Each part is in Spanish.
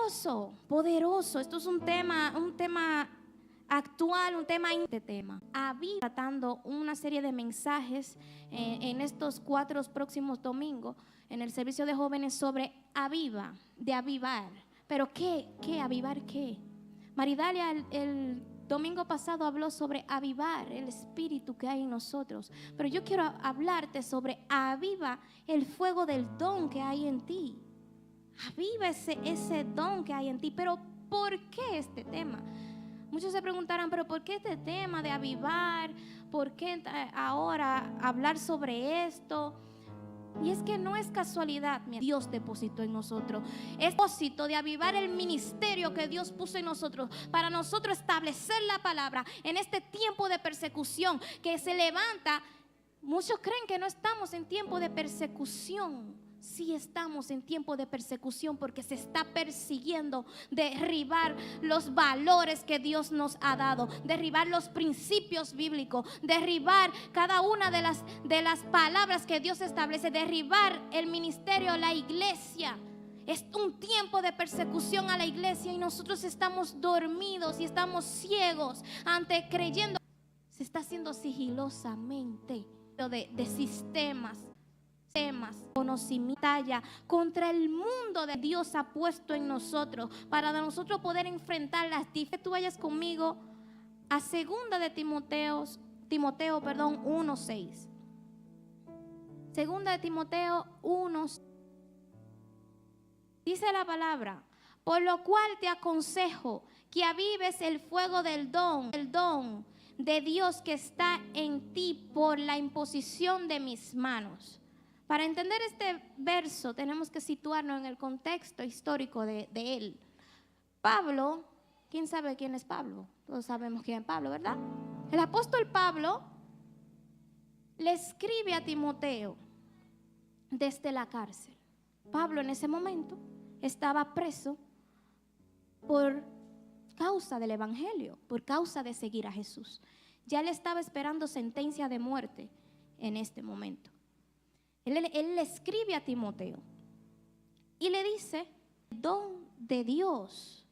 poderoso, poderoso. Esto es un tema actual, un tema Aviva, tratando una serie de mensajes en estos 4 próximos domingos en el servicio de jóvenes sobre aviva, de avivar. Pero ¿qué avivar qué? Maridalia el domingo pasado habló sobre avivar el espíritu que hay en nosotros, pero yo quiero hablarte sobre aviva el fuego del don que hay en ti. Aviva ese don que hay en ti. Pero ¿por qué este tema? Muchos se preguntarán, pero ¿por qué este tema de avivar? ¿Por qué ahora hablar sobre esto? Y es que no es casualidad, Dios depositó en nosotros. Es propósito de avivar el ministerio que Dios puso en nosotros, para nosotros establecer la palabra en este tiempo de persecución que se levanta. Muchos creen que no estamos en tiempo de persecución. Sí estamos en tiempo de persecución, porque se está persiguiendo derribar los valores que Dios nos ha dado, derribar los principios bíblicos, derribar cada una de las palabras que Dios establece, derribar el ministerio, la iglesia. Es un tiempo de persecución a la iglesia y nosotros estamos dormidos y estamos ciegos ante creyendo. Se está haciendo sigilosamente de sistemas, conocimiento contra el mundo de Dios ha puesto en nosotros, para nosotros poder enfrentar las diferencias. Tú vayas conmigo a 2 de Timoteo 1:6. 2 de Timoteo 1. Dice la palabra: por lo cual te aconsejo que avives el fuego del don de Dios que está en ti por la imposición de mis manos. Para entender este verso tenemos que situarnos en el contexto histórico de él. Pablo, ¿quién sabe quién es Pablo? Todos sabemos quién es Pablo, ¿verdad? El apóstol Pablo le escribe a Timoteo desde la cárcel. Pablo en ese momento estaba preso por causa del evangelio, por causa de seguir a Jesús. Ya le estaba esperando sentencia de muerte en este momento. Él le escribe a Timoteo y le dice: don de Dios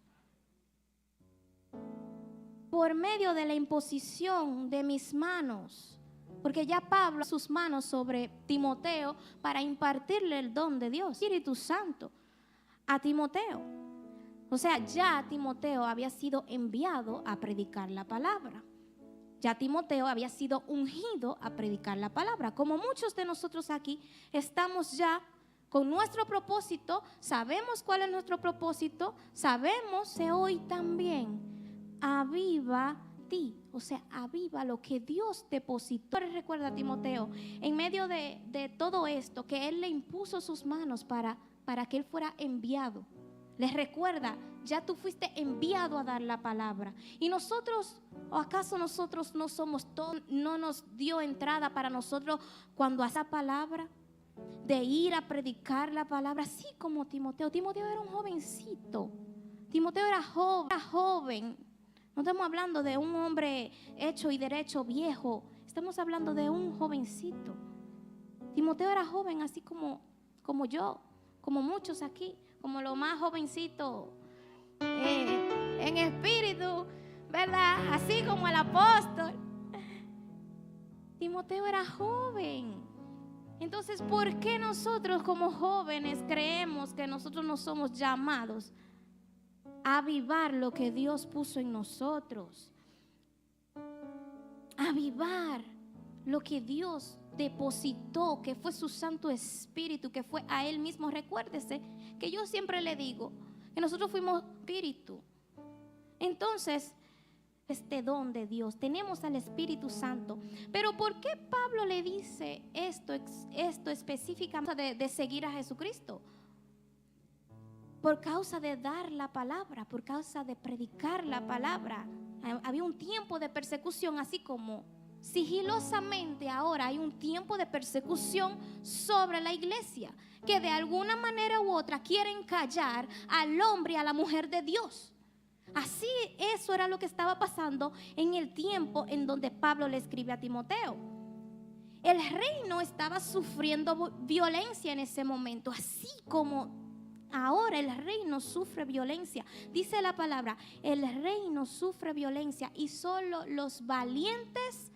por medio de la imposición de mis manos, porque ya Pablo sus manos sobre Timoteo para impartirle el don de Dios, Espíritu Santo, a Timoteo. O sea, ya Timoteo había sido enviado a predicar la palabra. Ya Timoteo había sido ungido a predicar la palabra. Como muchos de nosotros aquí estamos ya con nuestro propósito, sabemos cuál es nuestro propósito, sabemos que hoy también aviva ti, o sea, aviva lo que Dios depositó. Recuerda, Timoteo, en medio de todo esto, que Él le impuso sus manos para que Él fuera enviado. Les recuerda: ya tú fuiste enviado a dar la palabra. Y nosotros, ¿o acaso nosotros no somos todos? No nos dio entrada para nosotros cuando hace la palabra, de ir a predicar la palabra, así como Timoteo. Timoteo era un jovencito. Timoteo era joven. No estamos hablando de un hombre hecho y derecho viejo. Estamos hablando de un jovencito. Timoteo era joven, así como yo, como muchos aquí, como lo más jovencito en espíritu, ¿verdad? Así como el apóstol. Timoteo era joven. Entonces, ¿por qué nosotros como jóvenes creemos que nosotros no somos llamados a avivar lo que Dios puso en nosotros? Avivar lo que Dios depositó, que fue su Santo Espíritu, que fue a Él mismo. Recuérdese que yo siempre le digo que nosotros fuimos espíritu. Entonces, este don de Dios, tenemos al Espíritu Santo. Pero ¿por qué Pablo le dice esto específicamente de seguir a Jesucristo? Por causa de dar la palabra, por causa de predicar la palabra. Había un tiempo de persecución, así como sigilosamente ahora hay un tiempo de persecución sobre la iglesia, que de alguna manera u otra quieren callar al hombre y a la mujer de Dios. Así, eso era lo que estaba pasando en el tiempo en donde Pablo le escribe a Timoteo. El reino estaba sufriendo violencia en ese momento, así como Ahora el reino sufre violencia. Dice la palabra, el reino sufre violencia y solo los valientes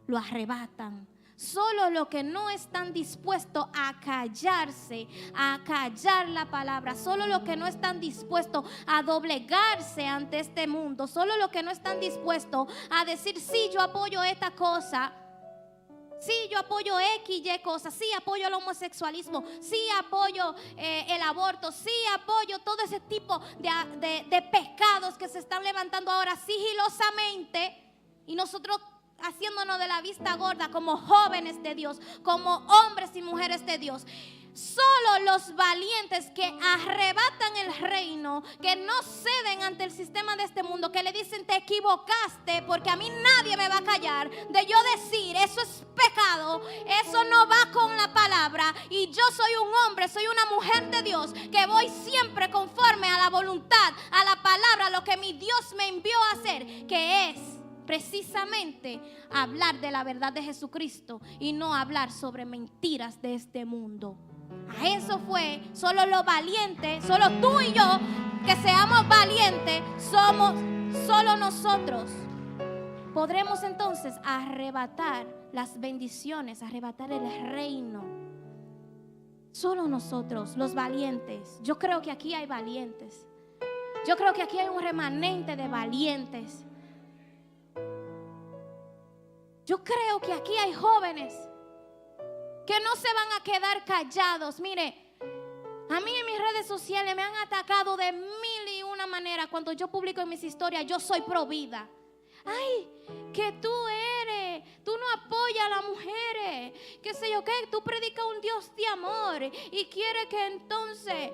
lo arrebatan. Solo los que no están dispuestos a callarse, a callar la palabra, solo los que no están dispuestos a doblegarse ante este mundo, solo los que no están dispuestos a decir, sí, yo apoyo esta cosa, sí, yo apoyo X y cosas, sí, apoyo el homosexualismo, sí, apoyo el aborto, sí, apoyo todo ese tipo de pecados que se están levantando ahora sigilosamente, y nosotros haciéndonos de la vista gorda como jóvenes de Dios, como hombres y mujeres de Dios. Solo los valientes que arrebatan el reino, que no ceden ante el sistema de este mundo, que le dicen te equivocaste porque a mí nadie me va a callar, de yo decir eso es pecado, eso no va con la palabra, y yo soy un hombre, soy una mujer de Dios que voy siempre conforme a la voluntad, a la palabra, a lo que mi Dios me envió a hacer, que es precisamente hablar de la verdad de Jesucristo y no hablar sobre mentiras de este mundo. A eso fue, solo los valientes, solo tú y yo, que seamos valientes, somos solo nosotros. Podremos entonces arrebatar las bendiciones, arrebatar el reino. Solo nosotros, los valientes. Yo creo que aquí hay valientes. Yo creo que aquí hay un remanente de valientes. Yo creo que aquí hay jóvenes que no se van a quedar callados. Mire, a mí en mis redes sociales me han atacado de mil y una manera cuando yo publico en mis historias, yo soy pro vida. Ay, que tú no apoyas a las mujeres, qué sé yo qué, tú predicas un Dios de amor y quiere que entonces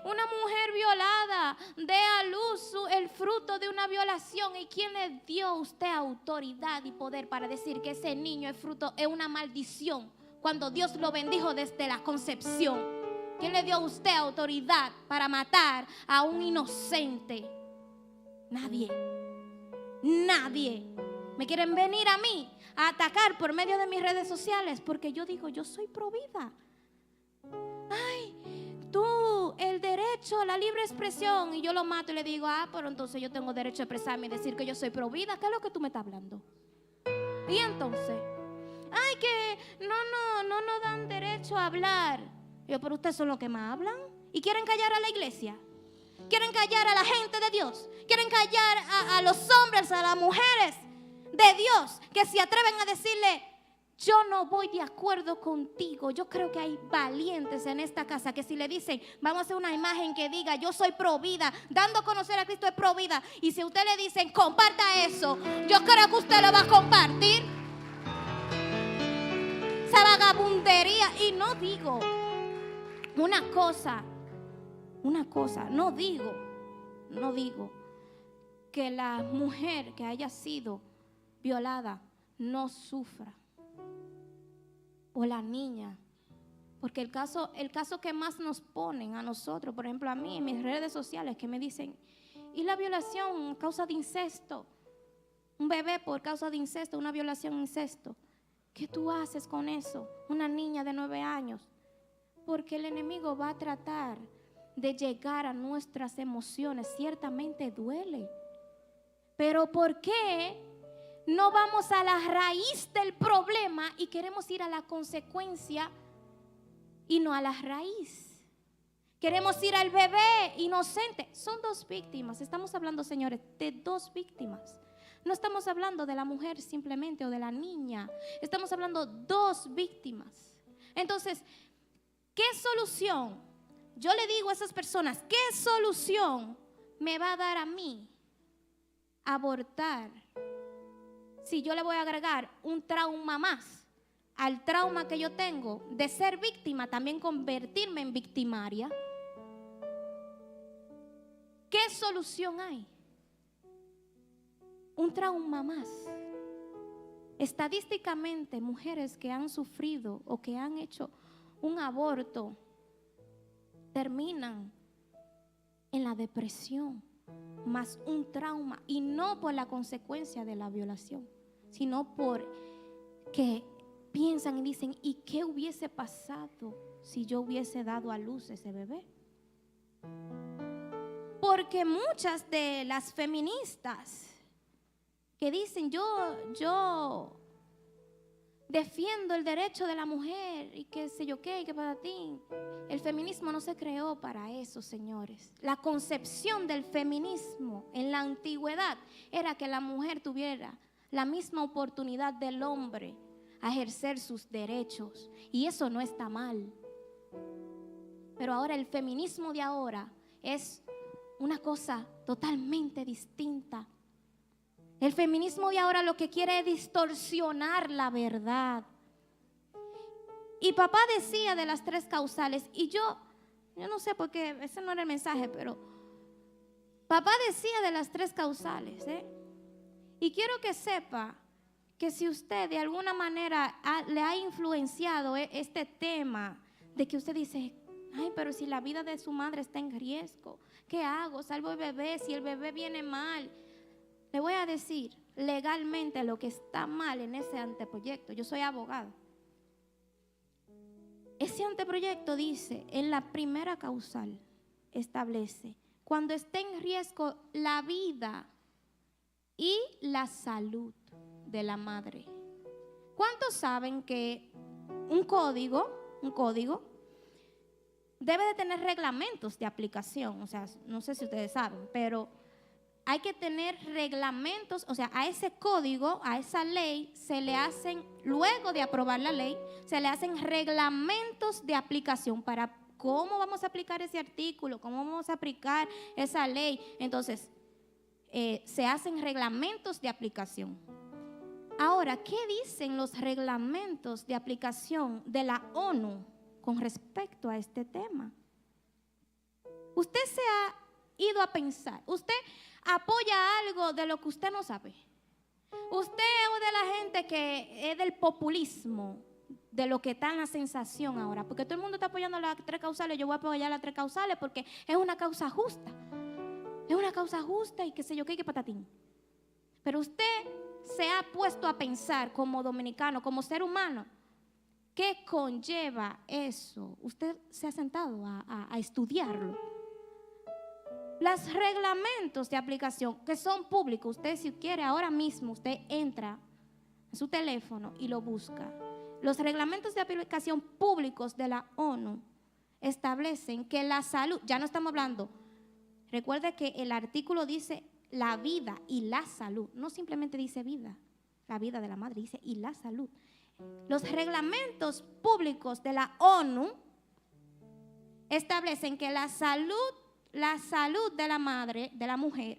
una mujer violada dé a luz el fruto de una violación. ¿Y quién le dio a usted autoridad y poder para decir que ese niño es una maldición cuando Dios lo bendijo desde la concepción? ¿Quién le dio a usted autoridad para matar a un inocente? Nadie. Nadie. Me quieren venir a mí a atacar por medio de mis redes sociales porque yo digo, yo soy pro vida. Ay, tú, el derecho a la libre expresión, y yo lo mato y le digo, pero entonces yo tengo derecho a expresarme y decir que yo soy pro vida. ¿Qué es lo que tú me estás hablando? Y entonces, ay, que no nos dan derecho a hablar. Yo, pero ustedes son los que más hablan y quieren callar a la iglesia. Quieren callar a la gente de Dios. Quieren callar a los hombres, a las mujeres de Dios, que se atreven a decirle, yo no voy de acuerdo contigo. Yo creo que hay valientes en esta casa que si le dicen, vamos a hacer una imagen que diga, yo soy pro vida, dando a conocer a Cristo es pro vida, y si usted le dicen, comparta eso, yo creo que usted lo va a compartir. Esa vagabundería. Y no digo una cosa, no digo que la mujer que haya sido violada no sufra, o la niña, porque el caso que más nos ponen a nosotros, por ejemplo a mí en mis redes sociales, que me dicen, ¿y la violación a causa de incesto? Un bebé por causa de incesto, una violación, incesto. ¿Qué tú haces con eso? Una niña de 9 años. Porque el enemigo va a tratar de llegar a nuestras emociones. Ciertamente duele, pero ¿por qué no vamos a la raíz del problema y queremos ir a la consecuencia y no a la raíz? Queremos ir al bebé inocente. Son dos víctimas. Estamos hablando, señores, de dos víctimas. No estamos hablando de la mujer simplemente o de la niña. Estamos hablando de dos víctimas. Entonces, ¿qué solución? Yo le digo a esas personas, ¿qué solución me va a dar a mí abortar? Si yo le voy a agregar un trauma más al trauma que yo tengo de ser víctima, también convertirme en victimaria. ¿Qué solución hay? Un trauma más. Estadísticamente, mujeres que han sufrido o que han hecho un aborto terminan en la depresión, más un trauma, y no por la consecuencia de la violación, sino por que piensan y dicen, ¿y qué hubiese pasado si yo hubiese dado a luz ese bebé? Porque muchas de las feministas que dicen yo defiendo el derecho de la mujer y qué sé yo qué, y qué para ti. El feminismo no se creó para eso, señores. La concepción del feminismo en la antigüedad era que la mujer tuviera la misma oportunidad del hombre a ejercer sus derechos. Y eso no está mal. Pero ahora el feminismo de ahora es una cosa totalmente distinta. El feminismo de ahora lo que quiere es distorsionar la verdad. Y papá decía de las 3 causales, y yo no sé por qué, ese no era el mensaje, pero papá decía de las 3 causales, Y quiero que sepa que si usted de alguna manera le ha influenciado este tema, de que usted dice, ay, pero si la vida de su madre está en riesgo, ¿qué hago? Salvo el bebé, si el bebé viene mal. Le voy a decir legalmente lo que está mal en ese anteproyecto. Yo soy abogada. Ese anteproyecto dice, en la primera causal, establece, cuando esté en riesgo la vida y la salud de la madre. ¿Cuántos saben que un código debe de tener reglamentos de aplicación? O sea, no sé si ustedes saben, pero hay que tener reglamentos, o sea, a ese código, a esa ley, se le hacen, luego de aprobar la ley, se le hacen reglamentos de aplicación para cómo vamos a aplicar ese artículo, cómo vamos a aplicar esa ley. Entonces, se hacen reglamentos de aplicación. Ahora, ¿qué dicen los reglamentos de aplicación de la ONU con respecto a este tema? Usted se ha ido a pensar, usted apoya algo de lo que usted no sabe. Usted es de la gente que es del populismo, de lo que está en la sensación ahora, porque todo el mundo está apoyando las 3 causales. Yo voy a apoyar las 3 causales porque es una causa justa. Es una causa justa y qué sé yo qué patatín. Pero usted se ha puesto a pensar como dominicano, como ser humano, ¿qué conlleva eso? Usted se ha sentado a estudiarlo. Los reglamentos de aplicación que son públicos, usted si quiere ahora mismo, usted entra a su teléfono y lo busca. Los reglamentos de aplicación públicos de la ONU establecen que la salud, ya no estamos hablando, recuerde que el artículo dice la vida y la salud, no simplemente dice vida, la vida de la madre, dice y la salud. Los reglamentos públicos de la ONU establecen que la salud de la madre, de la mujer,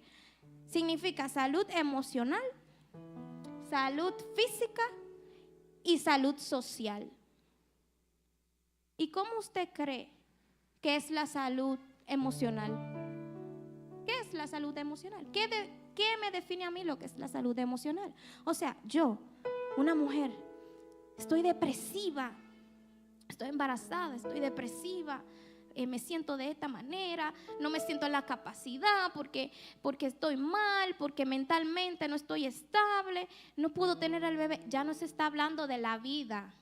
significa salud emocional, salud física y salud social. ¿Y cómo usted cree que es la salud emocional? ¿Qué es la salud emocional? ¿Qué me define a mí lo que es la salud emocional? O sea, yo, una mujer, estoy depresiva, estoy embarazada, estoy depresiva, me siento de esta manera, no me siento en la capacidad porque estoy mal, porque mentalmente no estoy estable, no puedo tener al bebé. Ya no se está hablando de la vida,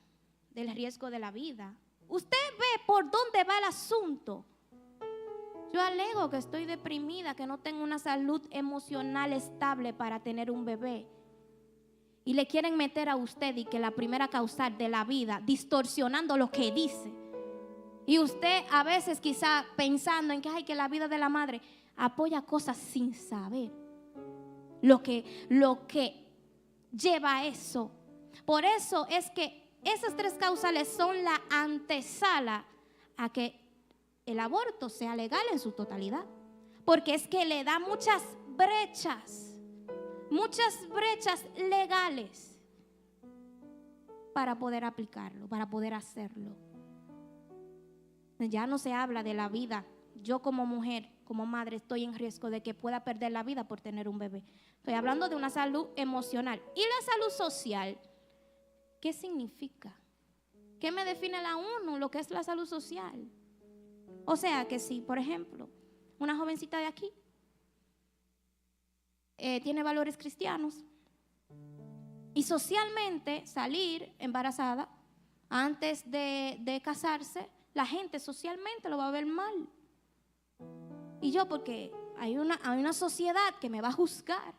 del riesgo de la vida. Usted ve por dónde va el asunto. Yo alego que estoy deprimida, que no tengo una salud emocional estable para tener un bebé. Y le quieren meter a usted y que la primera causal de la vida, distorsionando lo que dice. Y usted a veces quizá pensando en que la vida de la madre, apoya cosas sin saber lo que lleva a eso. Por eso es que esas 3 causales son la antesala a que el aborto sea legal en su totalidad. Porque es que le da muchas brechas legales para poder aplicarlo, para poder hacerlo. Ya no se habla de la vida. Yo como mujer, como madre, estoy en riesgo de que pueda perder la vida por tener un bebé. Estoy hablando de una salud emocional. ¿Y la salud social? ¿Qué significa? ¿Qué me define la ONU? Lo que es la salud social. O sea que si, por ejemplo, una jovencita de aquí tiene valores cristianos y socialmente salir embarazada antes de casarse, la gente socialmente lo va a ver mal. Y yo, porque hay una sociedad que me va a juzgar.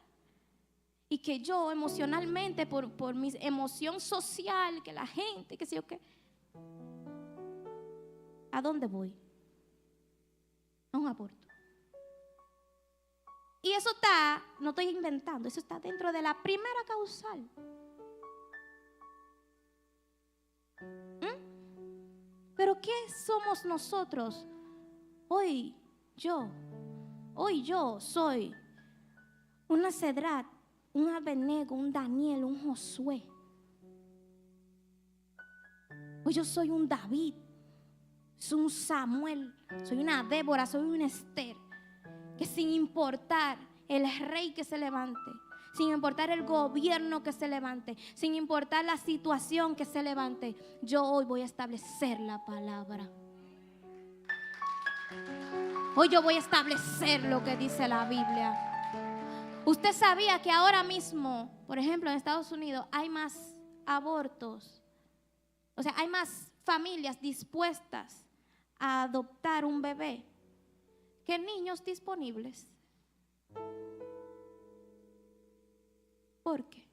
Y que yo emocionalmente, por mi emoción social, que la gente, que sé yo qué. ¿A dónde voy? A un aborto. Y eso está, no estoy inventando, eso está dentro de la primera causal. Pero ¿qué somos nosotros? Hoy yo soy una Cedrat, un Abednego, un Daniel, un Josué. Hoy yo soy un David, soy un Samuel, soy una Débora, soy una Esther. Que sin importar el rey que se levante, sin importar el gobierno que se levante, sin importar la situación que se levante, yo hoy voy a establecer la palabra. Hoy yo voy a establecer lo que dice la Biblia. Usted sabía que ahora mismo, por ejemplo, en Estados Unidos hay más abortos, o sea, hay más familias dispuestas a adoptar un bebé que niños disponibles. ¿Por qué?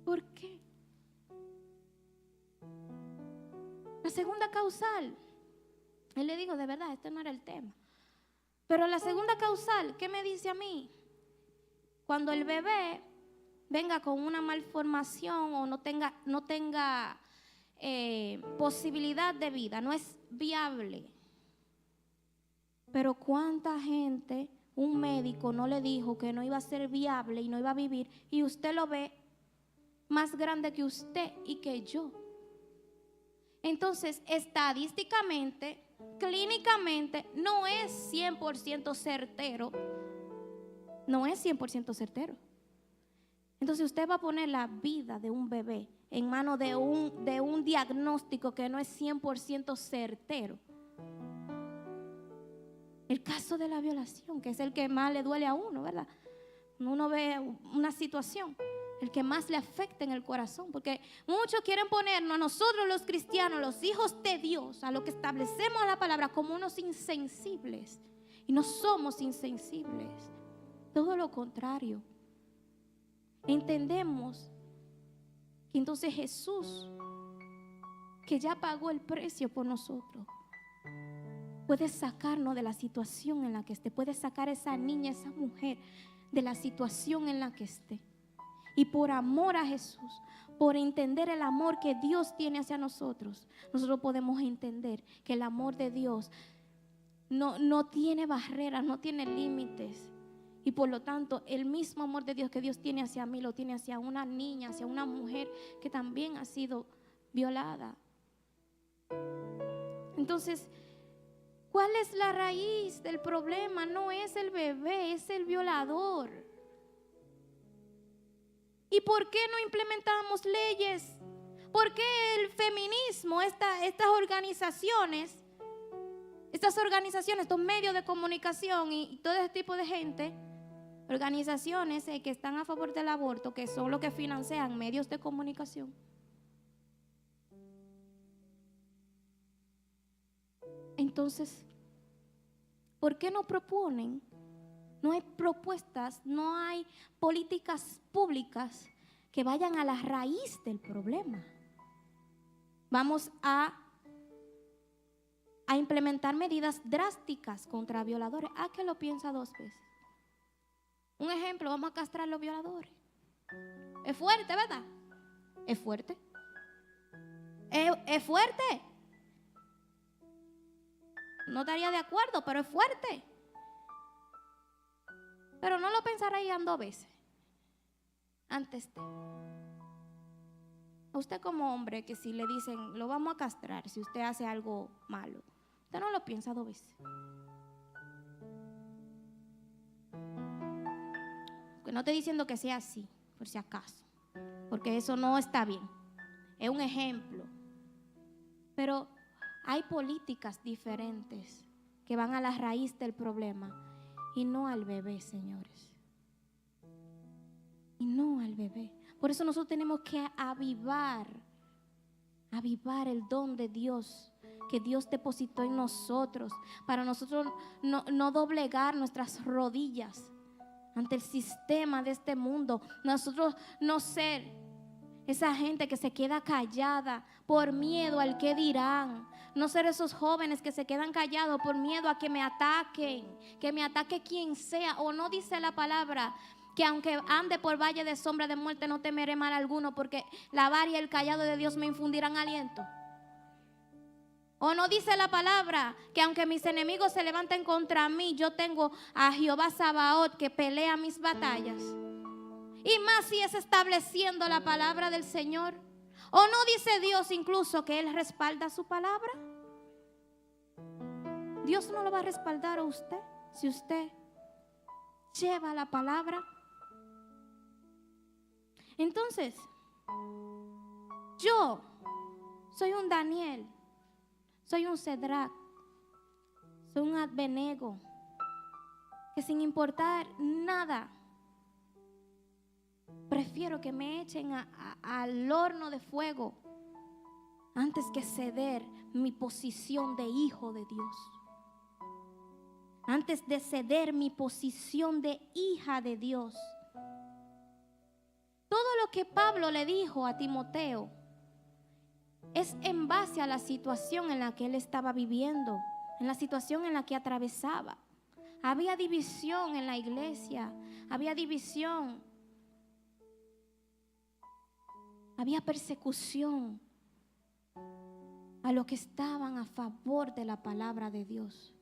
¿Por qué? La segunda causal, él le digo, de verdad, este no era el tema. Pero la segunda causal, ¿qué me dice a mí? Cuando el bebé venga con una malformación o no tenga posibilidad de vida, no es viable. Pero cuánta gente, un médico no le dijo que no iba a ser viable y no iba a vivir, y usted lo ve más grande que usted y que yo. Entonces, estadísticamente, clínicamente, no es 100% certero. No es 100% certero. Entonces, usted va a poner la vida de un bebé en manos de un diagnóstico que no es 100% certero. El caso de la violación, que es el que más le duele a uno, ¿verdad? Uno ve una situación, el que más le afecta en el corazón, porque muchos quieren ponernos a nosotros los cristianos, los hijos de Dios, a lo que establecemos la palabra, como unos insensibles. Y no somos insensibles, todo lo contrario. Entendemos que entonces Jesús, que ya pagó el precio por nosotros, puede sacarnos de la situación en la que esté, puede sacar a esa niña, esa mujer de la situación en la que esté. Y por amor a Jesús, por entender el amor que Dios tiene hacia nosotros, nosotros podemos entender que el amor de Dios no tiene barreras, no tiene límites. Y por lo tanto, el mismo amor de Dios que Dios tiene hacia mí, lo tiene hacia una niña, hacia una mujer que también ha sido violada. Entonces, ¿cuál es la raíz del problema? No es el bebé, es el violador. ¿Y por qué no implementamos leyes? ¿Por qué el feminismo, estas organizaciones, estos medios de comunicación y todo ese tipo de gente, organizaciones que están a favor del aborto, que son los que financian medios de comunicación? Entonces, ¿por qué no proponen? No hay propuestas, no hay políticas públicas que vayan a la raíz del problema. Vamos a implementar medidas drásticas contra violadores. ¿A qué lo piensa dos veces? Un ejemplo, vamos a castrar a los violadores. Es fuerte, ¿verdad? Es fuerte. Es fuerte. No estaría de acuerdo, pero es fuerte. Pero no lo pensarían dos veces antes de. A usted como hombre, que si le dicen, lo vamos a castrar si usted hace algo malo, usted no lo piensa dos veces. Que no estoy diciendo que sea así, por si acaso, porque eso no está bien. Es un ejemplo. Pero hay políticas diferentes que van a la raíz del problema y no al bebé, señores. Y no al bebé. Por eso nosotros tenemos que avivar el don de Dios que Dios depositó en nosotros, para nosotros no doblegar nuestras rodillas ante el sistema de este mundo, nosotros no ser esa gente que se queda callada por miedo al que dirán, no ser esos jóvenes que se quedan callados por miedo a que me ataquen, que me ataque quien sea. O no dice la palabra que aunque ande por valle de sombra de muerte no temeré mal alguno, porque la vara y el callado de Dios me infundirán aliento. O no dice la palabra que aunque mis enemigos se levanten contra mí, yo tengo a Jehová Sabaoth que pelea mis batallas. Y más si es estableciendo la palabra del Señor. ¿O no dice Dios incluso que Él respalda su palabra? Dios no lo va a respaldar a usted si usted lleva la palabra. Entonces, yo soy un Daniel, soy un Cedrac, soy un Abednego, que sin importar nada, prefiero que me echen al horno de fuego antes que ceder mi posición de hijo de Dios. Antes de ceder mi posición de hija de Dios. Todo lo que Pablo le dijo a Timoteo es en base a la situación en la que él estaba viviendo, en la situación en la que atravesaba. Había división en la iglesia, había división. Había persecución a los que estaban a favor de la palabra de Dios.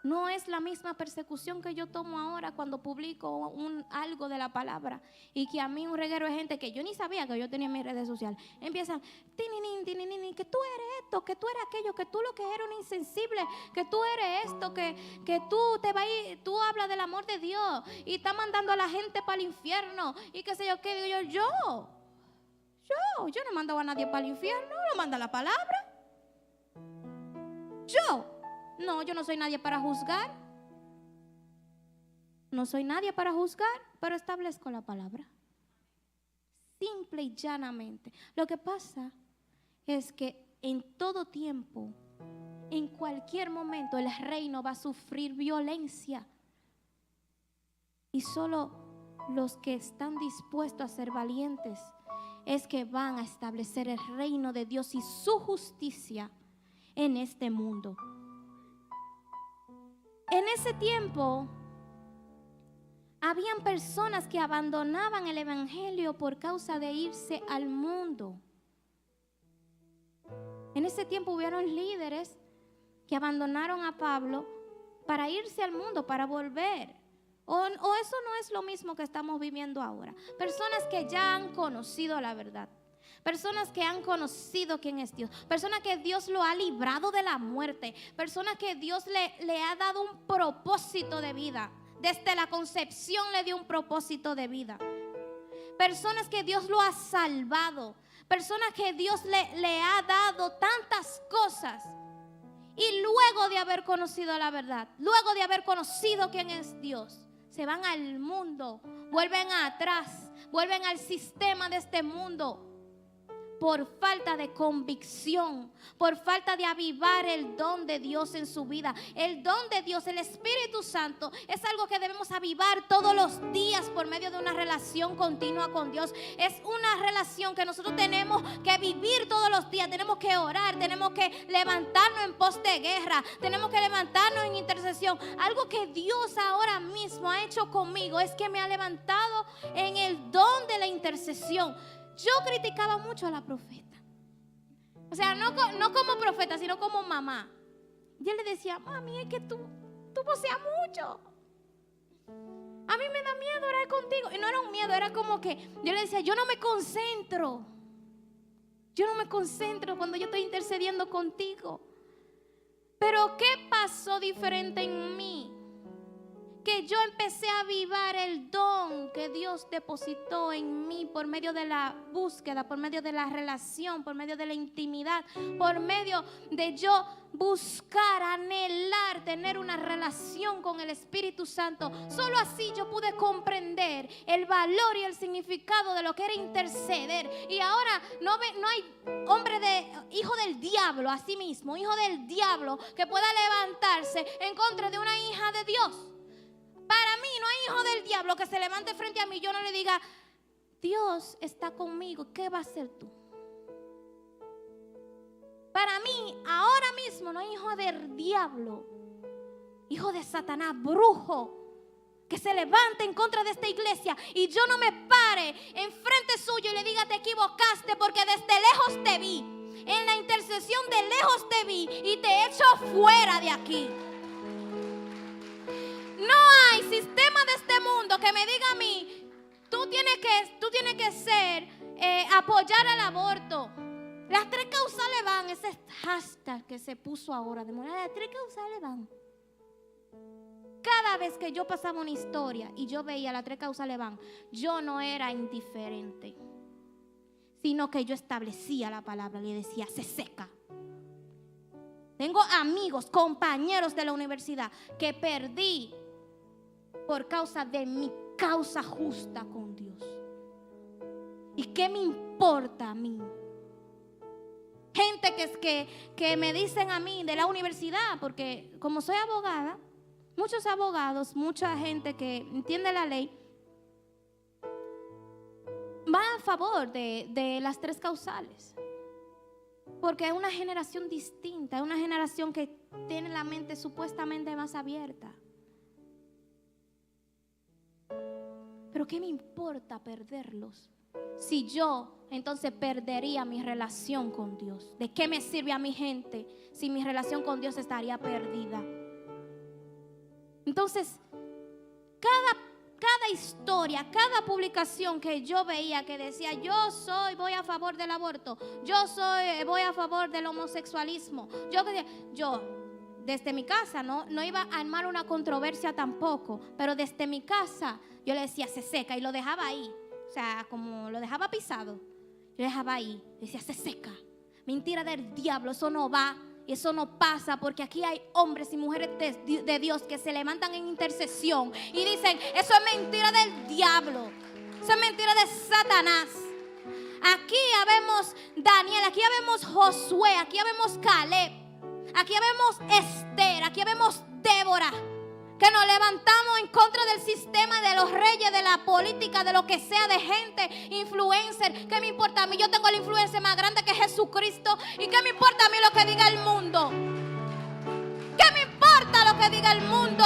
No es la misma persecución que yo tomo ahora cuando publico algo de la palabra y que a mí un reguero de gente que yo ni sabía que yo tenía en mis redes sociales empiezan, que tú eres esto, que tú eres aquello, que tú lo que eres un insensible, que tú eres esto, que tú te vas a ir, tú hablas del amor de Dios y estás mandando a la gente para el infierno y qué sé yo qué. Digo yo no mando a nadie para el infierno, lo manda la palabra. Yo no soy nadie para juzgar. No soy nadie para juzgar, pero establezco la palabra. Simple y llanamente. Lo que pasa es que en todo tiempo, en cualquier momento, el reino va a sufrir violencia. Y solo los que están dispuestos a ser valientes es que van a establecer el reino de Dios y su justicia en este mundo. En ese tiempo, habían personas que abandonaban el evangelio por causa de irse al mundo. En ese tiempo hubieron líderes que abandonaron a Pablo para irse al mundo, para volver. O eso no es lo mismo que estamos viviendo ahora. Personas que ya han conocido la verdad. Personas que han conocido quién es Dios. Personas que Dios lo ha librado de la muerte. Personas que Dios le ha dado un propósito de vida. Desde la concepción le dio un propósito de vida. Personas que Dios lo ha salvado. Personas que Dios le ha dado tantas cosas. Y luego de haber conocido la verdad, luego de haber conocido quién es Dios, se van al mundo, vuelven atrás, vuelven al sistema de este mundo. Por falta de convicción, por falta de avivar el don de Dios en su vida. El don de Dios, el Espíritu Santo, es algo que debemos avivar todos los días por medio de una relación continua con Dios. Es una relación que nosotros tenemos que vivir todos los días. Tenemos que orar, tenemos que levantarnos en pos de guerra, tenemos que levantarnos en intercesión. Algo que Dios ahora mismo ha hecho conmigo es que me ha levantado en el don de la intercesión. Yo criticaba mucho a la profeta. O sea, no como profeta, sino como mamá. Yo le decía, mami, es que tú voceas mucho. A mí me da miedo orar contigo. Y no era un miedo, era como que yo le decía, yo no me concentro. Yo no me concentro cuando yo estoy intercediendo contigo. Pero ¿qué pasó diferente en mí? que yo empecé a avivar el don que Dios depositó en mí por medio de la búsqueda, por medio de la relación, por medio de la intimidad, por medio de yo buscar, anhelar, tener una relación con el Espíritu Santo. Solo así yo pude comprender el valor y el significado de lo que era interceder. Y ahora no hay hijo del diablo, así mismo, hijo del diablo, que pueda levantarse en contra de una hija de Dios. Para mí no hay hijo del diablo que se levante frente a mí y yo no le diga: Dios está conmigo, ¿qué va a hacer tú? Para mí ahora mismo no hay hijo del diablo, hijo de Satanás, brujo, que se levante en contra de esta iglesia y yo no me pare enfrente suyo y le diga: te equivocaste, porque desde lejos te vi, en la intercesión de lejos te vi y te echo fuera de aquí. No hay sistema de este mundo que me diga a mí: tú tienes que ser, apoyar al aborto. Las 3 causales van, ese hashtag que se puso ahora de moda, las 3 causales van. Cada vez que yo pasaba una historia y yo veía las 3 causales van, yo no era indiferente, sino que yo establecía la palabra, le decía: se seca. Tengo amigos, compañeros de la universidad que perdí por causa de mi causa justa con Dios. ¿Y qué me importa a mí? Gente que me dicen a mí de la universidad, porque como soy abogada, muchos abogados, mucha gente que entiende la ley, va a favor de las 3 causales. Porque es una generación distinta, es una generación que tiene la mente supuestamente más abierta. Pero ¿qué me importa perderlos? Si yo entonces perdería mi relación con Dios. ¿De qué me sirve a mi gente si mi relación con Dios estaría perdida? Entonces, cada historia, cada publicación que yo veía que decía: voy a favor del aborto, voy a favor del homosexualismo, yo desde mi casa no iba a armar una controversia tampoco, pero desde mi casa yo le decía: se seca, y lo dejaba ahí. O sea, como lo dejaba pisado, yo dejaba ahí, decía: se seca, mentira del diablo, eso no va, eso no pasa, porque aquí hay hombres y mujeres de Dios que se levantan en intercesión y dicen: eso es mentira del diablo, eso es mentira de Satanás. Aquí habemos Daniel, aquí habemos Josué, aquí habemos Caleb, aquí habemos Esther, aquí habemos Débora, que nos levantamos en contra del sistema, de los reyes, de la política, de lo que sea, de gente, influencer. ¿Qué me importa a mí? Yo tengo el influencer más grande que Jesucristo. ¿Y qué me importa a mí lo que diga el mundo? ¿Qué me importa lo que diga el mundo?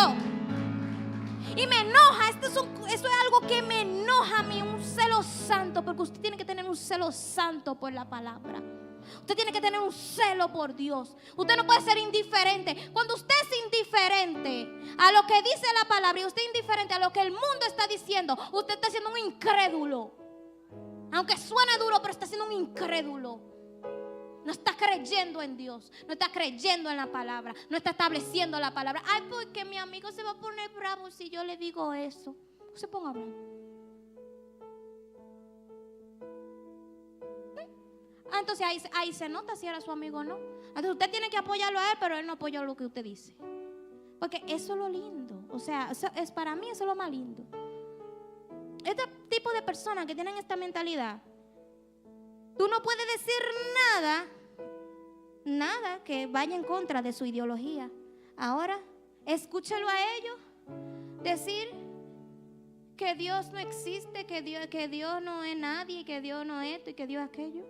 Y me enoja, eso es algo que me enoja a mí, un celo santo, porque usted tiene que tener un celo santo por la palabra. Usted tiene que tener un celo por Dios. Usted no puede ser indiferente. Cuando usted es indiferente a lo que dice la palabra y usted es indiferente a lo que el mundo está diciendo, usted está siendo un incrédulo. Aunque suene duro, pero está siendo un incrédulo. No está creyendo en Dios, no está creyendo en la palabra, no está estableciendo la palabra. Ay, porque mi amigo se va a poner bravo si yo le digo eso. No se ponga bravo. Entonces ahí se nota si era su amigo o no. Entonces usted tiene que apoyarlo a él, pero él no apoya lo que usted dice. Porque eso es lo lindo. O sea, para mí eso es lo más lindo. Este tipo de personas que tienen esta mentalidad, tú no puedes decir nada que vaya en contra de su ideología. Ahora, escúchalo a ellos decir que Dios no existe, que Dios no es nadie, que Dios no es esto y que Dios es aquello.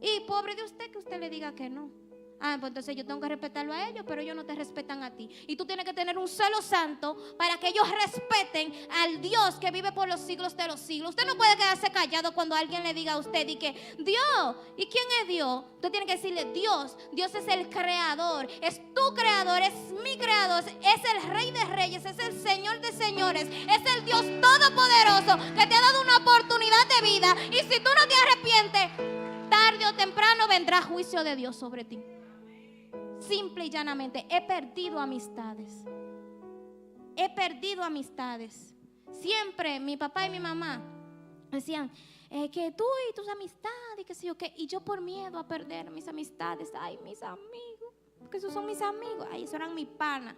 Y pobre de usted que usted le diga que no. Pues entonces yo tengo que respetarlo a ellos, pero ellos no te respetan a ti. Y tú tienes que tener un celo santo para que ellos respeten al Dios que vive por los siglos de los siglos. Usted no puede quedarse callado cuando alguien le diga a usted y que Dios, ¿y quién es Dios? Usted tiene que decirle: Dios es el creador, es tu creador, es mi creador, es el rey de reyes, es el señor de señores, es el Dios todopoderoso que te ha dado una oportunidad de vida. Y si tú no te arrepientes, tarde o temprano vendrá juicio de Dios sobre ti. Simple y llanamente, he perdido amistades. He perdido amistades. Siempre mi papá y mi mamá decían que tú y tus amistades, que sé yo qué. Y yo por miedo a perder mis amistades, ay, mis amigos, porque esos son mis amigos, ay, esos eran mis panas.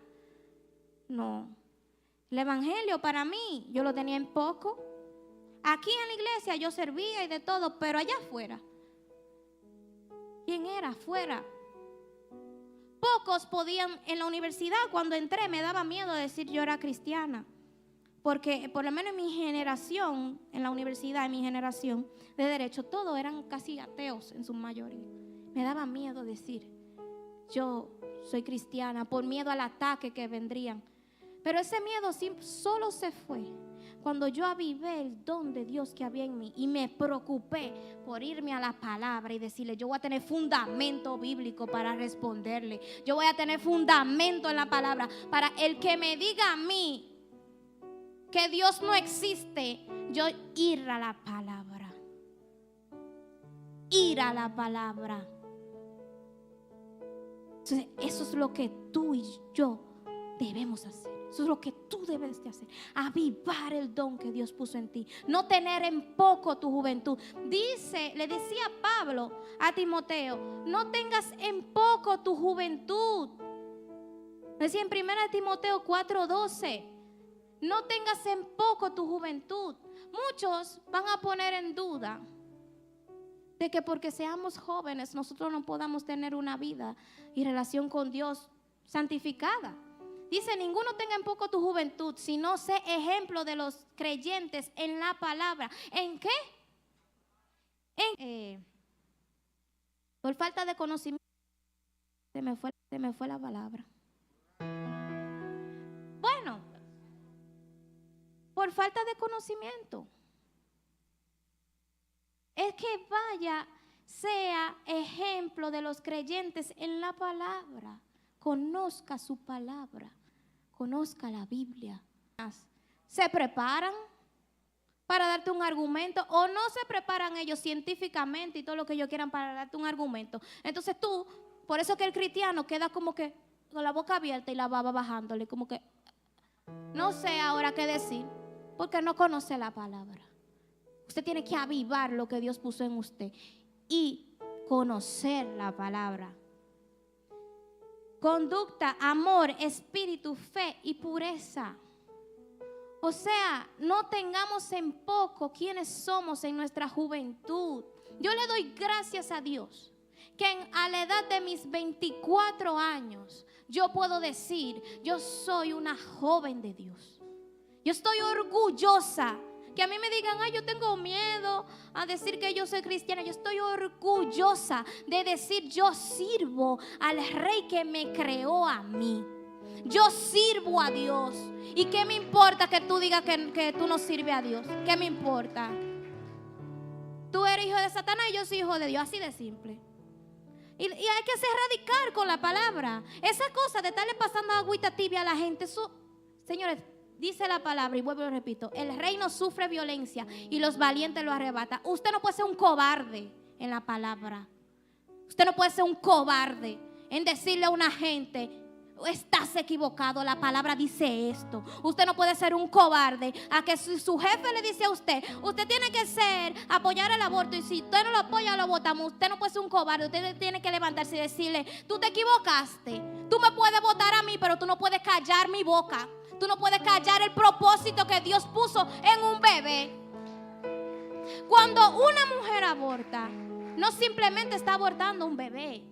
No, el evangelio para mí, yo lo tenía en poco. Aquí en la iglesia yo servía y de todo, pero allá afuera, ¿quién era afuera? Pocos podían. En la universidad cuando entré me daba miedo decir yo era cristiana, porque por lo menos en mi generación, en la universidad, en mi generación de derecho, todos eran casi ateos en su mayoría. Me daba miedo decir yo soy cristiana, por miedo al ataque que vendrían. Pero ese miedo solo se fue cuando yo avivé el don de Dios que había en mí y me preocupé por irme a la palabra y decirle, yo voy a tener fundamento bíblico para responderle. Yo voy a tener fundamento en la palabra para el que me diga a mí que Dios no existe, yo ir a la palabra. Ir a la palabra. Entonces, eso es lo que tú y yo debemos hacer. Eso es lo que tú debes de hacer. Avivar el don que Dios puso en ti. No tener en poco tu juventud. Le decía Pablo a Timoteo, no tengas en poco tu juventud. Decía en 1 Timoteo 4:12, no tengas en poco tu juventud. Muchos van a poner en duda de que porque seamos jóvenes nosotros no podamos tener una vida y relación con Dios santificada. Dice, ninguno tenga en poco tu juventud, sino sé ejemplo de los creyentes en la palabra. ¿En qué? Por falta de conocimiento. Se me fue la palabra. Bueno, por falta de conocimiento. Es que sea ejemplo de los creyentes en la palabra. Conozca su palabra. Conozca la Biblia. ¿Se preparan para darte un argumento o no se preparan ellos científicamente y todo lo que ellos quieran para darte un argumento? Entonces tú, por eso que el cristiano queda como que con la boca abierta y la baba bajándole, como que no sé ahora qué decir, porque no conoce la palabra. Usted tiene que avivar lo que Dios puso en usted y conocer la palabra. Conducta, amor, espíritu, fe y pureza. O sea, no tengamos en poco quiénes somos en nuestra juventud. Yo le doy gracias a Dios que a la edad de mis 24 años yo puedo decir, yo soy una joven de Dios. Yo estoy orgullosa. Que a mí me digan, ay, yo tengo miedo a decir que yo soy cristiana. Yo estoy orgullosa de decir, yo sirvo al Rey que me creó a mí. Yo sirvo a Dios. ¿Y qué me importa que tú digas que tú no sirves a Dios? ¿Qué me importa? Tú eres hijo de Satanás y yo soy hijo de Dios. Así de simple. Y hay que ser radical con la palabra. Esa cosa de estarle pasando agüita tibia a la gente, eso, señores, dice la palabra, y vuelvo y repito, el reino sufre violencia y los valientes lo arrebata. Usted no puede ser un cobarde en la palabra. Usted no puede ser un cobarde en decirle a una gente, estás equivocado, la palabra dice esto. Usted no puede ser un cobarde a que si su jefe le dice a usted, usted tiene que apoyar el aborto, y si usted no lo apoya, lo votamos. Usted no puede ser un cobarde. Usted tiene que levantarse y decirle, tú te equivocaste. Tú me puedes votar a mí, pero tú no puedes callar mi boca. Tú no puedes callar el propósito que Dios puso en un bebé. Cuando una mujer aborta, no simplemente está abortando un bebé,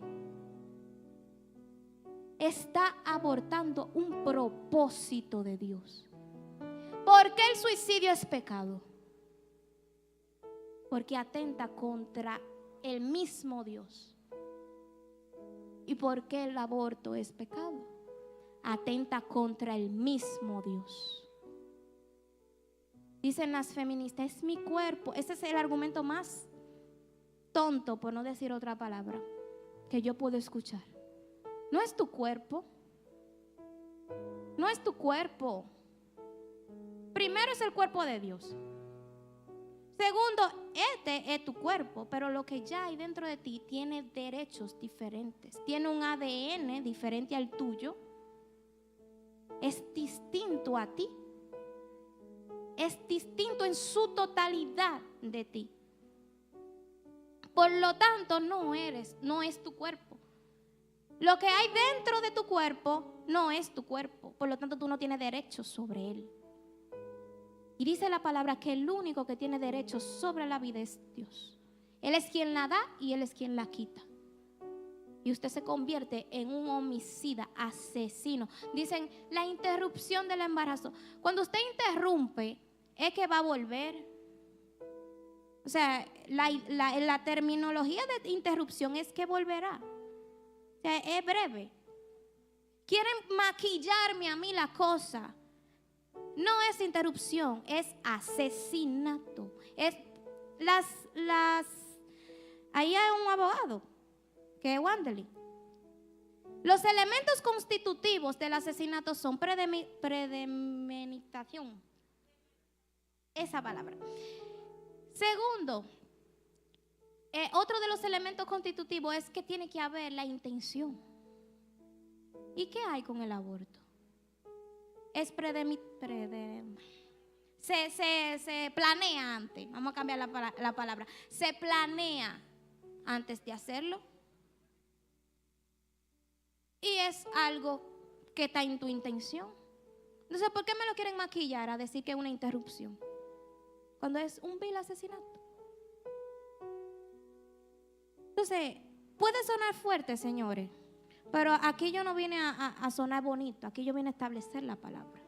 está abortando un propósito de Dios. ¿Por qué el suicidio es pecado? Porque atenta contra el mismo Dios. ¿Y por qué el aborto es pecado? Atenta contra el mismo Dios. Dicen las feministas, es mi cuerpo. Ese es el argumento más tonto, por no decir otra palabra, que yo puedo escuchar. No es tu cuerpo. No es tu cuerpo. Primero es el cuerpo de Dios. Segundo, este es tu cuerpo, pero lo que ya hay dentro de ti tiene derechos diferentes. Tiene un ADN diferente al tuyo. Es distinto distinto a ti. Es distinto en su totalidad de ti. Por lo tanto, no es tu cuerpo. Lo que hay dentro de tu cuerpo no es tu cuerpo. Por lo tanto, tú no tienes derecho sobre él. Y dice la palabra que el único que tiene derecho sobre la vida es Dios. Él es quien la da y Él es quien la quita. Y usted se convierte en un homicida, asesino. Dicen la interrupción del embarazo. Cuando usted interrumpe, es que va a volver. O sea, la terminología de interrupción es que volverá. O sea, es breve. Quieren maquillarme a mí la cosa. No es interrupción, es asesinato. Es ahí hay un abogado que es Wanderly. Los elementos constitutivos del asesinato son premeditación. Esa palabra. Segundo, otro de los elementos constitutivos es que tiene que haber la intención. ¿Y qué hay con el aborto? Es se planea antes. Vamos a cambiar la palabra. Se planea antes de hacerlo. Y es algo que está en tu intención. Entonces, ¿por qué me lo quieren maquillar a decir que es una interrupción? Cuando es un vil asesinato. Entonces, puede sonar fuerte, señores, pero aquí yo no vine a sonar bonito. Aquí yo vine a establecer la palabra.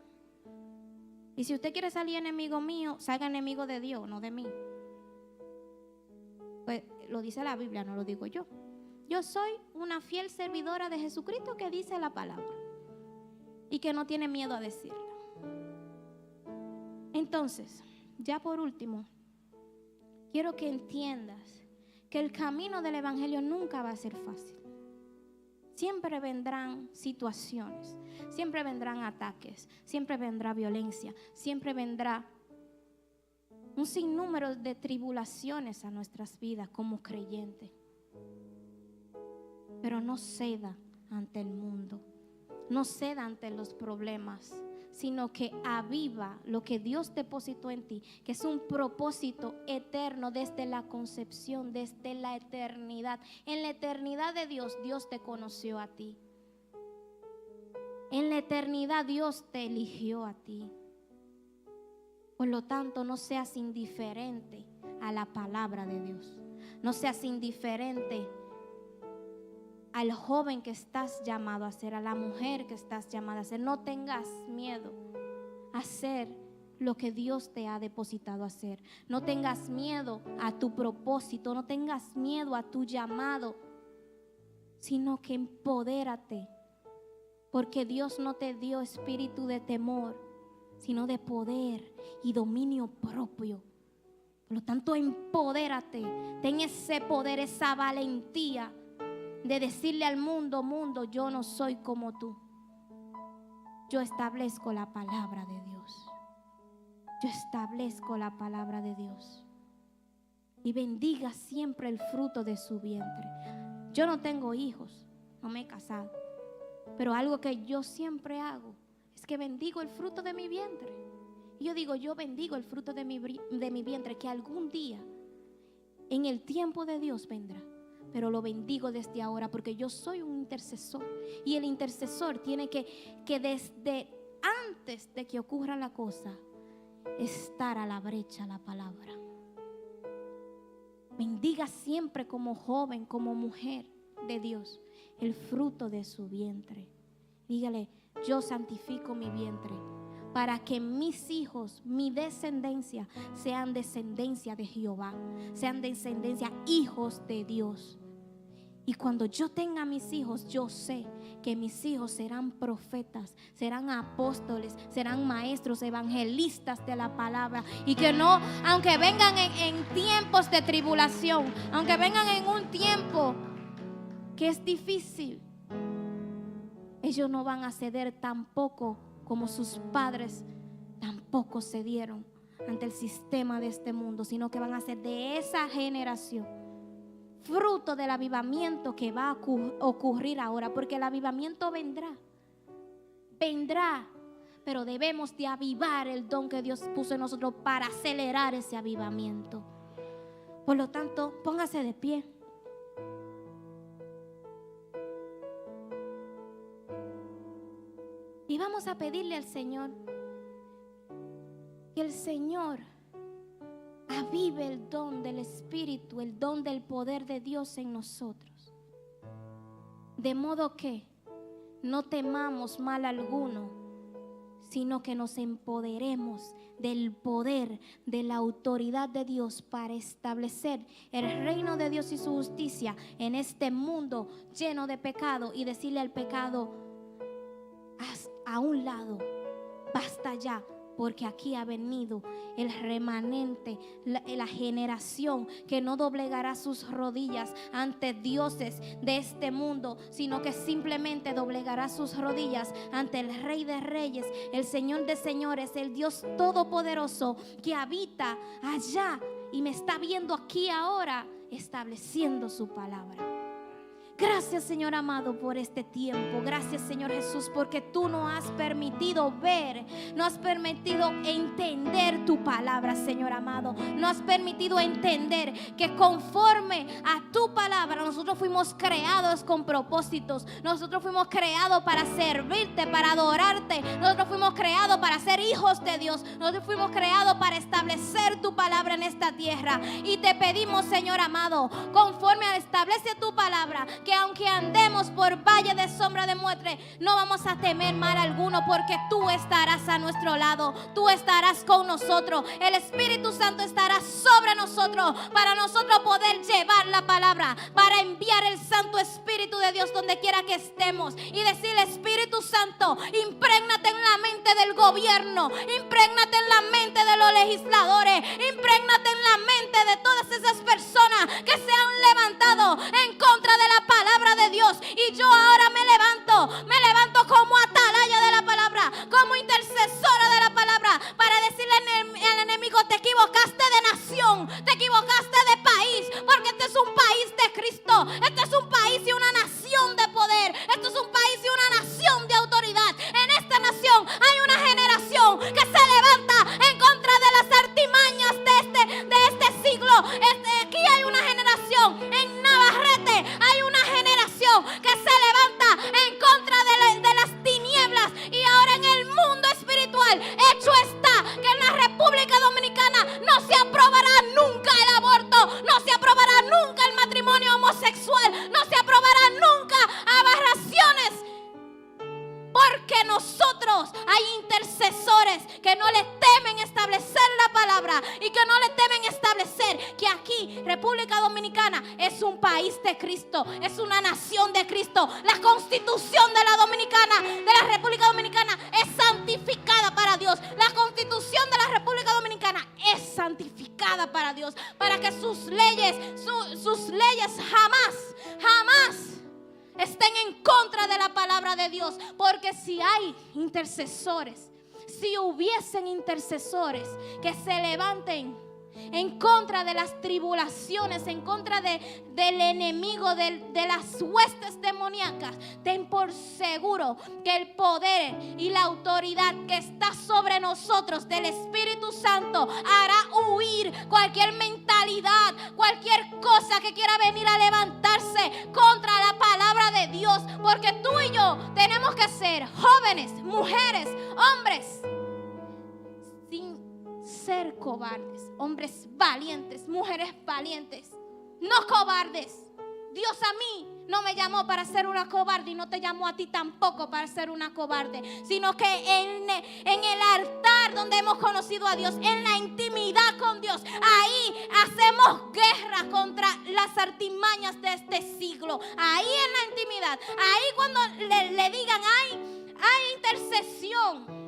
Y si usted quiere salir enemigo mío, salga enemigo de Dios, no de mí. Pues lo dice la Biblia, no lo digo yo. Yo soy una fiel servidora de Jesucristo que dice la palabra y que no tiene miedo a decirla. Entonces, ya por último, quiero que entiendas que el camino del evangelio nunca va a ser fácil. Siempre vendrán situaciones, siempre vendrán ataques, siempre vendrá violencia, siempre vendrá un sinnúmero de tribulaciones a nuestras vidas como creyentes. Pero no ceda ante el mundo, no ceda ante los problemas, sino que aviva lo que Dios depositó en ti, que es un propósito eterno desde la concepción, desde la eternidad. En la eternidad de Dios, Dios te conoció a ti. En la eternidad Dios te eligió a ti. Por lo tanto, no seas indiferente a la palabra de Dios. No seas indiferente al joven que estás llamado a ser, a la mujer que estás llamada a ser. No tengas miedo a hacer lo que Dios te ha depositado a hacer. No tengas miedo a tu propósito, no tengas miedo a tu llamado, sino que empodérate, porque Dios no te dio espíritu de temor, sino de poder y dominio propio. Por lo tanto, empodérate, ten ese poder, esa valentía de decirle al mundo, mundo, yo no soy como tú. Yo establezco la palabra de Dios. Yo establezco la palabra de Dios. Y bendiga siempre el fruto de su vientre. Yo no tengo hijos, no me he casado, pero algo que yo siempre hago es que bendigo el fruto de mi vientre. Y yo digo, yo bendigo el fruto de mi vientre, que algún día, en el tiempo de Dios, vendrá. Pero lo bendigo desde ahora, porque yo soy un intercesor. Y el intercesor tiene que desde antes de que ocurra la cosa, estar a la brecha la palabra. Bendiga siempre como joven, como mujer de Dios, el fruto de su vientre. Dígale, yo santifico mi vientre para que mis hijos, mi descendencia, sean descendencia de Jehová, sean descendencia hijos de Dios. Y cuando yo tenga mis hijos, yo sé que mis hijos serán profetas, serán apóstoles, serán maestros, evangelistas de la palabra. Y que no, aunque vengan en tiempos de tribulación, aunque vengan en un tiempo que es difícil, ellos no van a ceder tampoco como sus padres tampoco cedieron ante el sistema de este mundo, sino que van a ser de esa generación fruto del avivamiento que va a ocurrir ahora, porque el avivamiento vendrá, pero debemos de avivar el don que Dios puso en nosotros para acelerar ese avivamiento. Por lo tanto, póngase de pie. Y vamos a pedirle al Señor que el Señor avive el don del Espíritu, el don del poder de Dios en nosotros. De modo que no temamos mal alguno, sino que nos empoderemos del poder, de la autoridad de Dios para establecer el reino de Dios y su justicia en este mundo lleno de pecado, y decirle al pecado: haz a un lado, basta ya, porque aquí ha venido el remanente, la generación que no doblegará sus rodillas ante dioses de este mundo, sino que simplemente doblegará sus rodillas ante el Rey de Reyes, el Señor de Señores, el Dios Todopoderoso que habita allá y me está viendo aquí ahora, estableciendo su palabra. Gracias, Señor amado, por este tiempo. Gracias, Señor Jesús, porque tú nos has permitido ver, nos has permitido entender tu palabra, Señor amado. Nos has permitido entender que conforme a tu palabra nosotros fuimos creados con propósitos. Nosotros fuimos creados para servirte, para adorarte. Nosotros fuimos creados para ser hijos de Dios. Nosotros fuimos creados para establecer tu palabra en esta tierra. Y te pedimos, Señor amado, conforme a establece tu palabra, que aunque andemos por valle de sombra de muerte, no vamos a temer mal alguno, porque tú estarás a nuestro lado, tú estarás con nosotros. El Espíritu Santo estará sobre nosotros para nosotros poder llevar la palabra, para enviar el Santo Espíritu de Dios donde quiera que estemos y decirle: Espíritu Santo, imprégnate en la mente del gobierno, imprégnate en la mente de los legisladores, imprégnate en la mente de todas esas personas que se han levantado en contra de la palabra de Dios. Y yo ahora me levanto como atalaya de la palabra, como intercesora de la palabra, para decirle al enemigo: te equivocaste de nación, te equivocaste de país, porque este es un país de Cristo, este es un país y una nación de poder, esto es un país y una nación de autoridad. En esta nación hay una generación que se levanta en contra de las artimañas de este siglo. Aquí hay una generación, en Navarrete hay una generación que se levanta en contra de las tinieblas. Y ahora en el mundo espiritual, hecho está que en la República Dominicana no se aprobará nunca el aborto, no se aprobará nunca el matrimonio homosexual, no se aprobará nunca aberraciones, porque nosotros hay intercesores que no le temen establecer la palabra y que no le temen establecer que aquí República Dominicana es un país de Cristo, es una nación de Cristo. La constitución de la República Dominicana es santificada para Dios. La constitución de la República Dominicana es santificada para Dios, para que sus leyes jamás estén en contra de la palabra de Dios. Porque si hay intercesores, si hubiesen intercesores que se levanten en contra de las tribulaciones, en contra del enemigo, de las huestes demoníacas, ten por seguro que el poder y la autoridad que está sobre nosotros del Espíritu Santo hará huir cualquier mentalidad, cualquier cosa que quiera venir a levantarse contra la palabra de Dios. Porque tú y yo tenemos que ser jóvenes, mujeres, hombres, sin ser cobardes, hombres valientes, mujeres valientes, no cobardes. Dios a mí no me llamó para ser una cobarde y no te llamó a ti tampoco para ser una cobarde, sino que en el altar donde hemos conocido a Dios, en la intimidad con Dios, ahí hacemos guerra contra las artimañas de este siglo. Ahí en la intimidad, ahí cuando le digan hay intercesión,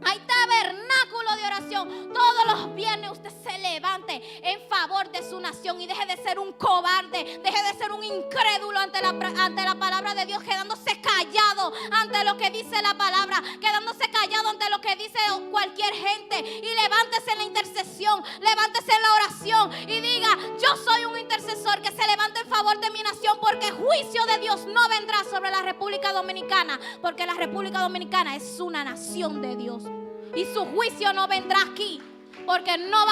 hay tabernáculo tabernáculo de oración. Todos los viernes usted se levante en favor de su nación y deje de ser un cobarde, deje de ser un incrédulo ante la palabra de Dios, quedándose callado ante lo que dice la palabra, quedándose callado ante lo que dice cualquier gente, y levántese en la intercesión, levántese en la oración y diga: yo soy un intercesor que se levanta en favor de mi nación, porque juicio de Dios no vendrá sobre la República Dominicana, porque la República Dominicana es una nación de Dios y su juicio no vendrá aquí, porque no va